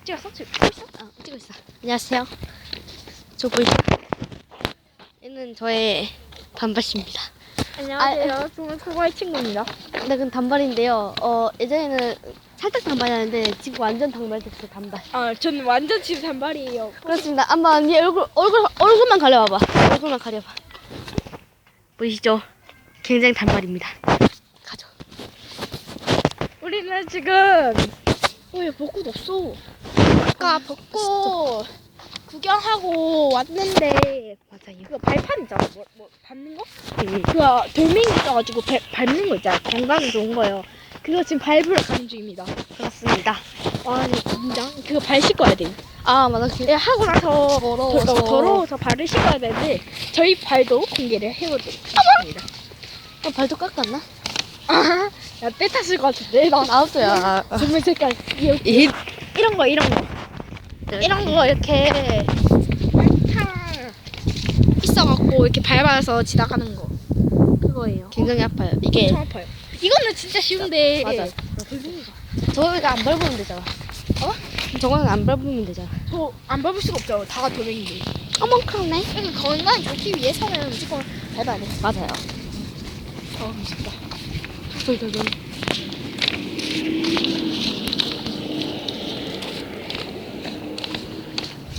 찍었어? 찍고 있어? 찍고 있어. 안녕하세요. 저 보이죠? 얘는 저의 단발씨입니다. 안녕하세요. 저는 그거의 친구입니다. 근데 그건 단발인데요. 예전에는 살짝 단발이었는데 지금 완전 단발됐어요. 단발. 아, 저는 완전 지금 단발이에요. 그렇습니다. 한번 네 얼굴만 가려봐봐. 얼굴만 가려봐. 보이시죠? 굉장히 단발입니다. 가죠. 우리는 지금 왜 벚꽃 없어? 아까 벚꽃 구경하고 왔는데 맞아요. 그거 발판 있잖아. 뭐 밟는 거? 예. 그거 돌멩이 있어가지고 밟는 거 있잖아. 건강에 좋은 거요. 그거 지금 밟으러 가는 중입니다. 그렇습니다. 아, 진짜 그거 발 씻어야 돼. 아 맞아. 네, 하고 나서 더러워서. 더러워서 발을 씻어야 되는데 저희 발도 공개를 해보도록 하겠습니다. 발도 깎았나? 아, 야, 때 탔을 것 같은데. 나 나도야. 정말 색깔 이런 거 이런 거 이렇게 발탕 있어갖고 이렇게 밟아서 지나가는 거 그거예요. 굉장히 아파요. 이게 엄청 아파요. 이거는 진짜 쉬운데. 맞아. 저희가 안 밟으면 되잖아. 저거는 안 밟으면 되잖아. 저 안 밟을 수가 없죠. 다 돌멩이인데. 어머 그러네. 건강 좋기 위해서는 무조건 밟아야 돼. 맞아요. 미쳤다.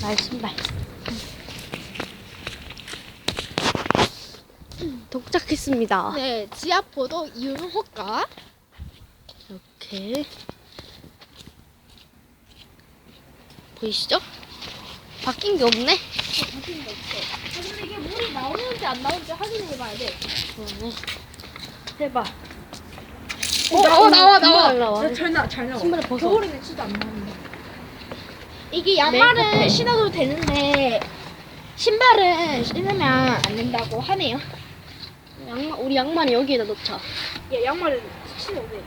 나의 신발. 도착했습니다. 네, 지하포도 이용호가 이렇게 보이시죠? 바뀐 게 없네. 바뀐 게 없어. 근데 이게 물이 나오는지 안 나오는지 확인해봐야 돼. 그러네. 해봐. 나와. 잘 나와. 신발을 벗어. 겨울에는 진짜 안 나온다. 이게 양말은 네, 신어도 되는데 신발은 신으면 안 된다고 하네요. 우리 양말은 여기에다 넣자. 야, 양말은 신어도 돼.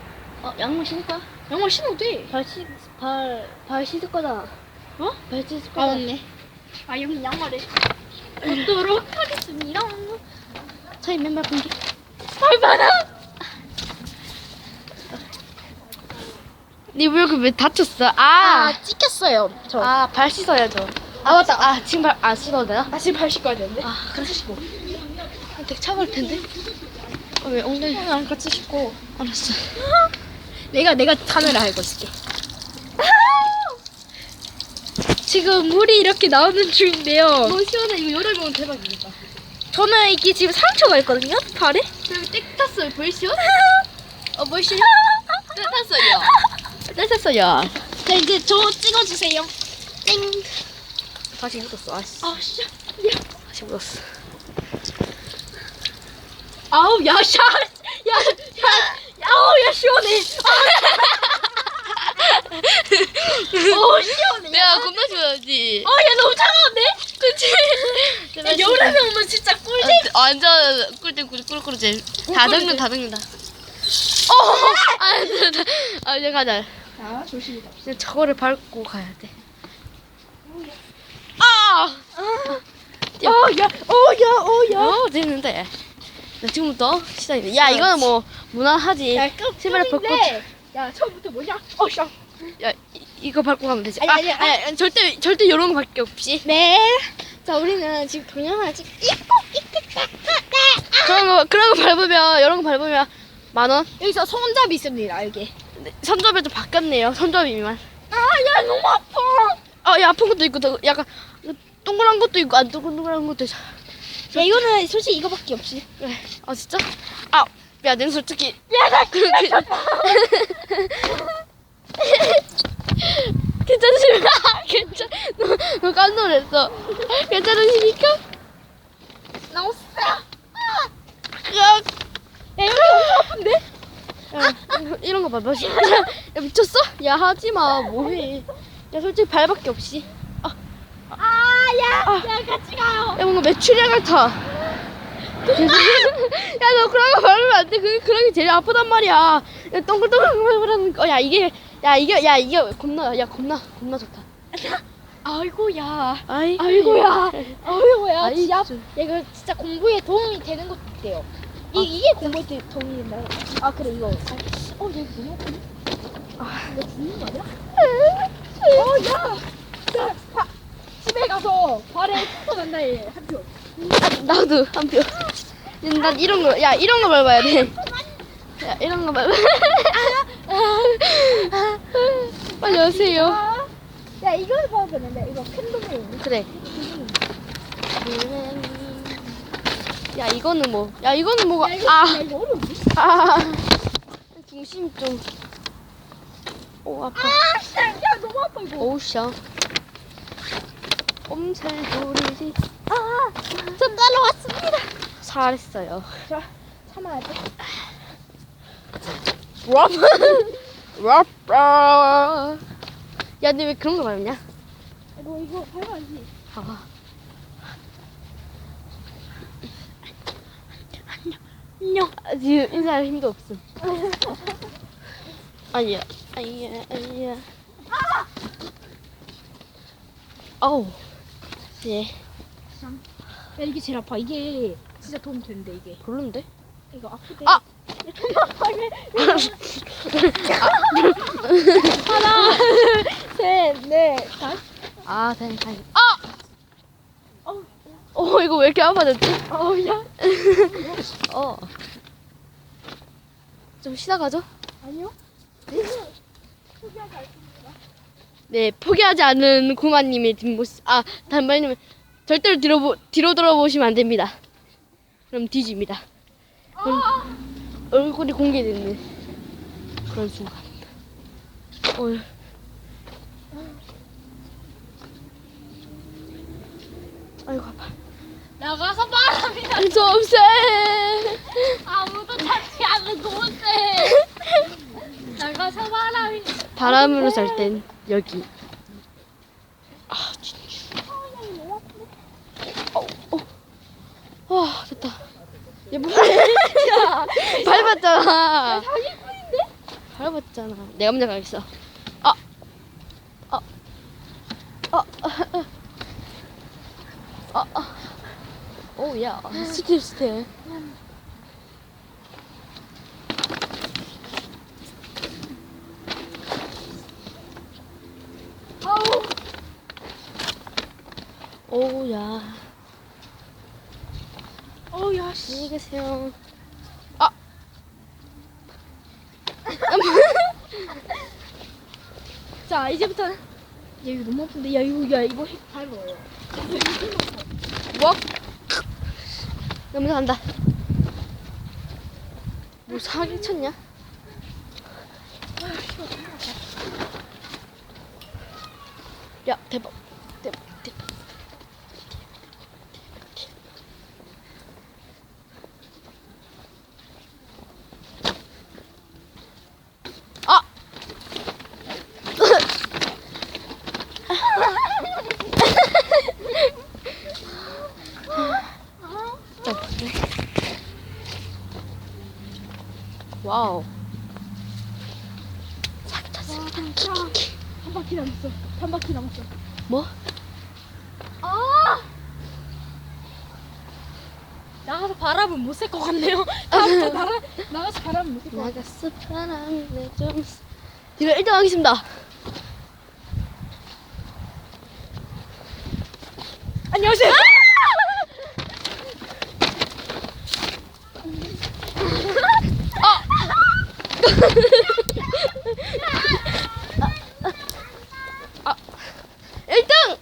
양말 신을까? 양말 신어도 돼. 발 씻을 거잖아. 발 씻을 아, 거잖아. 맞네. 아, 여기 양말을 벗도록 하겠습니다. 저희 맨발 공개. 발바람. 네 여기 왜 다쳤어? 찍혔어요. 저. 발 씻어야죠. 맞다. 지금 발 안 씻어도 되나? 나 지금 발 씻어야 되는데. 같이 씻고. 되게 차가울 텐데. 왜 엉덩이? 랑 같이 씻고. 알았어. 내가 카메라 알고 있을게. 지금 물이 이렇게 나오는 중인데요. 너무 시원해. 이거 여름에 오면 대박이겠다. 저는 이게 지금 상처가 있거든요, 발에. 여기 땡 탔어요. 보이시죠? 보이시죠? 땡 탔어요. 땡 탔어요. 자, 이제 저 찍어주세요. 땡. 다시 묻었어. 아씨. 씨. 다시 묻었어. 아우, 야, 아우, 야, 시원해. 시원해. 내가 겁나 시원하지. 야, 너무 차가운데? 그치? 야, 여름에 오면 진짜 꿀잼. 완전 꿀잼 꿀꿀꿀잼. 다 적는다. 이제 가자. 자, 조심히 갑시다. 이제 저거를 밟고 가야 돼. 됐는데. 지금부터 시작이네. 야, 이거는 뭐 무난하지. 신발을 벗고. 야, 처음부터 뭐냐? 샤. 야, 이거 밟고 가면 되지. 아니. 절대 이런 거밖에 없이. 네. 자, 우리는 지금 동영상을 그런 거 밟으면 이런 거 밟으면 10,000원. 여기서 손잡이 있습니다, 여기. 손잡이 좀 바뀌었네요. 손잡이만. 야, 너무 아파. 야, 아픈 것도 있고 약간 동그란 것도 있고 안 동그란 것도 있어. 야, 이거는 솔직히 이거밖에 없지. 그래. 진짜? 야, 난 솔직히. 야, 나 그렇게. 괜찮으십니까? 너 깜짝 놀랐어. 괜찮으십니까? 너무 쎄. 야, 여기 엄청 아픈데? 이런 거 봐봐. 야, 미쳤어? 야, 하지 마. 뭐해? 야, 솔직히 발밖에 없이. 야, 같이 가요. 야, 뭔가 메추리알 같아. 야, 너 그런 거 밟으면 안 돼. 그런 게 제일 아프단 말이야. 야, 동글동글 거. 이게 겁나 좋다. 아이고야. 아이고야. 진짜. 이거 진짜 공부에 도움이 되는 것도 있대요. 이게 공부에 도움이 된다. 그래, 이거. 내가 너무 아프네. 이거 죽는 거 아니야? 야. 발에 푸 난다 얘. 한 표. 나도 한 표. 난 이런 거, 야, 이런 거 밟아야 돼. 야, 이런 거 밟아. 빨리 오세요. 야 이걸 봐도 되는데 이거 큰 동물. 그래. 야, 이거는 뭐, 야, 이거는 뭐가, 야 이거 아, 야, 이거 어려운데? 아. 중심 좀. 오, 아파. 야 너무 아파 이거. 오우샤. 꼼살돌이지. 저 따라왔습니다. 잘했어요. 자 참아야 돼. 야, 근데 왜 그런 거 밟냐? 이거 밟아야지. 아. 안녕. 지금 인사할 힘도 없음. 아니야, 아니야. 어우. 예. 야 이게 제일 아파. 이게 진짜 도움 되는데 이게. 별론데? 이거 아프대. 아! 존나 아파게. 하나, 셋, 넷, 다섯. 아, 다행. 아! 이거 왜 이렇게 아파졌지? 야. 어. 좀 쉬다 가죠? 아니요. 네, 포기하지 않은 구마님의 뒷모습. 아, 단발님은 절대로 뒤로 돌아보시면 안 됩니다. 그럼 뒤집니다. 그럼 얼굴이 공개되는 그런 순간. 아이고, 아파. 나가서 바람이 나. 좀 세. 아무도 찾지 않는 곳에. 나가서 바람이. 바람으로 살 땐 여기. 아, 진짜. 됐다. 얘 뭐야? 밟았잖아. 사기꾼인데? 밟았잖아. 내가 먼저 가겠어. 오야. 스텝. 아우. 오야. 야 씨. 안녕히 계세요. 자 이제부터는. 야 이거 너무 아픈데. 야 이거 밟아요. 뭐? 나 먼저 간다. 뭐 사기 쳤냐? 야, 대박. 아! 와우. 사기 쳤어. 한 바퀴 남았어. 한 바퀴 남았어. 뭐? 나가서 바람은 못 쐴 것 같네요. 나가서 바람은 못 쐴 것 같아. 나갔어 바람에 좀. 이거 1등 하겠습니다. 안녕하세요. 아, 1등!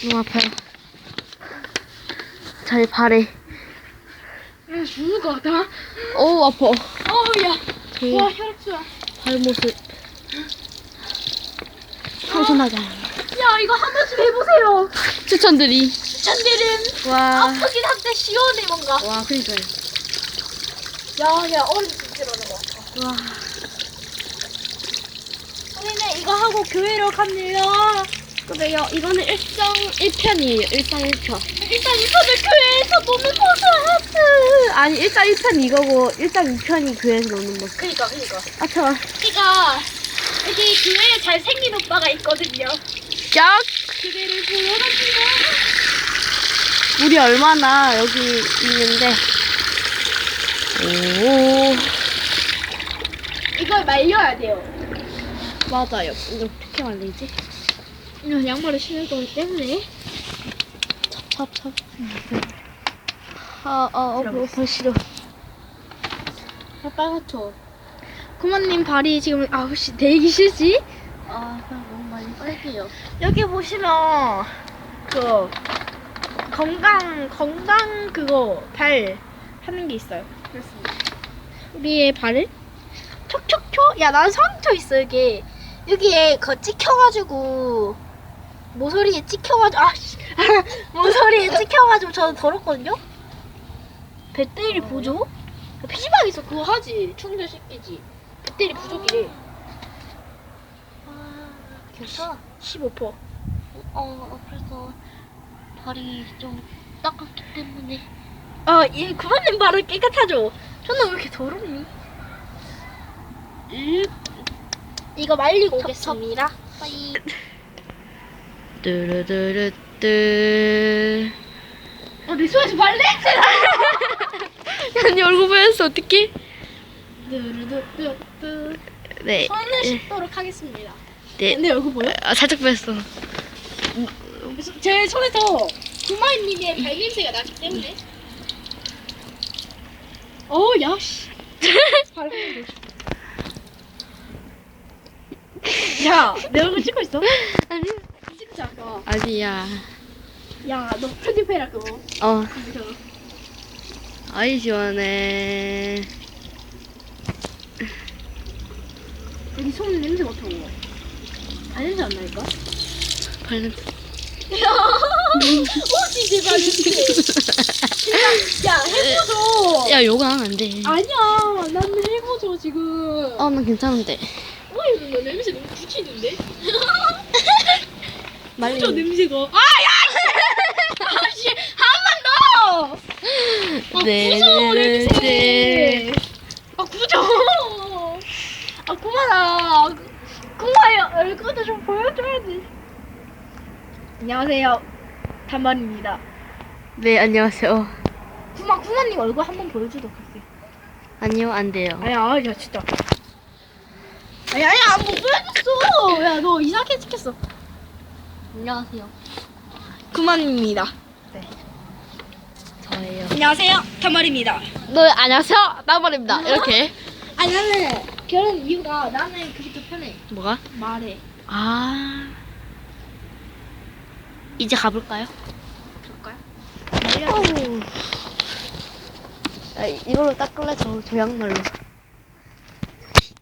너무 아파요. 잘 발에. 야 죽는 것 같아. 어우, 아파. 야. 저희 와 혈액 좋아. 발모습. 청소하자. 야 이거 한 번쯤 해보세요. 추천드리. 추천드림. 와. 아프긴 한데 시원해 뭔가. 와, 그러니까요. 야 어린 진짜로는 것 같아. 와. 우리는 이거 하고 교회로 갑니다. 그래요. 이거는 일상 1편이에요. 일상 1편. 일단 이거는 교회에서 노는 모습. 아니, 일상 1편 이거고, 일상 2편이 교회에서 노는 모습. 그니까. 아, 참. 그니까 여기 교회에 잘생긴 오빠가 있거든요. 야! 그대를 보러 갑니다. 물이 얼마나 여기 있는데. 오. 이걸 말려야 돼요. 맞아요. 이거 어떻게 말리지? 양말을 신을 거기 때문에. 찹찹찹. 뭐 싫어. 빨갛죠. 구마님 발이 지금 혹시 되기 싫지? 그냥 너무 많이 빨게요. 여기 보시면 그 건강 그거 발 하는 게 있어요. 그렇습니다. 우리의 발을 촉촉촉. 야, 난 상처 있어 여기. 여기에 그 찍혀가지고 모서리에 찍혀가지고 모서리에 찍혀가지고 저는 더럽거든요. 배터리 보조? PC방에서 그거 하지. 충전시키지. 배터리 부족이래. 괜찮아. 15%. 그래서 발이 좀 따갑기 때문에. 얘 구마님 발은 깨끗하죠? 저는 왜 이렇게 더럽니? 이거 말리고 오겠습니다. 빠이. 뚜루뚜루뚜. 내 손에서 발냄새나. 아니 얼굴 보였어 어떡해? 뚜루뚜뚜뚜. 네. 손을 씻도록 하겠습니다. 네. 내 얼굴 보여? 살짝 보였어. 제 손에서 구마님의 발냄새가 나기 때문에. 야, 씨. 발냄새. 야, 내 얼굴 찍고 있어? 아니. 찍지 아까. 아니야. 야, 너 편집해라 그거. 그죠? 아이 시원해. 여기 손 냄새 맡아. 발냄새 안 나니까? 발냄새. 오지 제발 야, 해보죠. 야 요가 안 돼. 아니야, 난 해보죠 지금. 난 괜찮은데. 너 냄새 너무 굳히는데? 말리. 저 냄새가. 아씨, 한 번 더. 네. 구워 냄새. 구져. 그만아. 구마야, 얼굴도 좀 보여줘야지. 안녕하세요, 단발입니다. 네 안녕하세요. 구마님 얼굴 한번 보여주도록 할게. 아니요 안 돼요. 야 진짜. 못 보여줬어. 야, 너 이상하게 찍혔어. 안녕하세요. 구마입니다. 저예요. 안녕하세요, 단발입니다. 안녕하세요. 나발입니다. 이렇게. 나는 결혼 이유가 나는 그게 더 편해. 뭐가? 말해. 이제 가볼까요? 그럴까요? 이걸로 닦을래? 저 양말로.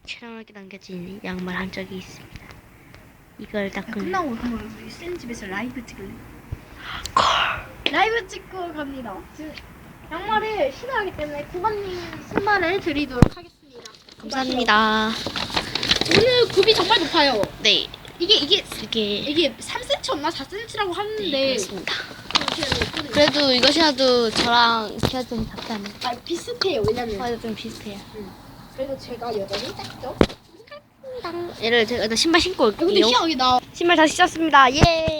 촬영하게 남겨진 양말 한 짝이 있습니다. 이걸 닦을래. 끝나고 그러면 우리 센 집에서 라이브 찍을래? 라이브 찍고 갑니다. 지금 양말을 신어하기 때문에 구마님 신발을 드리도록 하겠습니다. 감사합니다. 오늘 굽이 정말 높아요. 네. 이게 3개. 3cm였나 4cm라고 하는데. 네, 그렇습니다. 그래. 그래도 이거 신어도 저랑 키가 좀 작지 않을까? 비슷해요. 왜냐면 맞아, 좀 비슷해요. 그래도 제가 여전히 작죠. 얘를 제가 일단 신발 신고 올게요. 근데 희한하게 나 신발 다시 신었습니다. 예.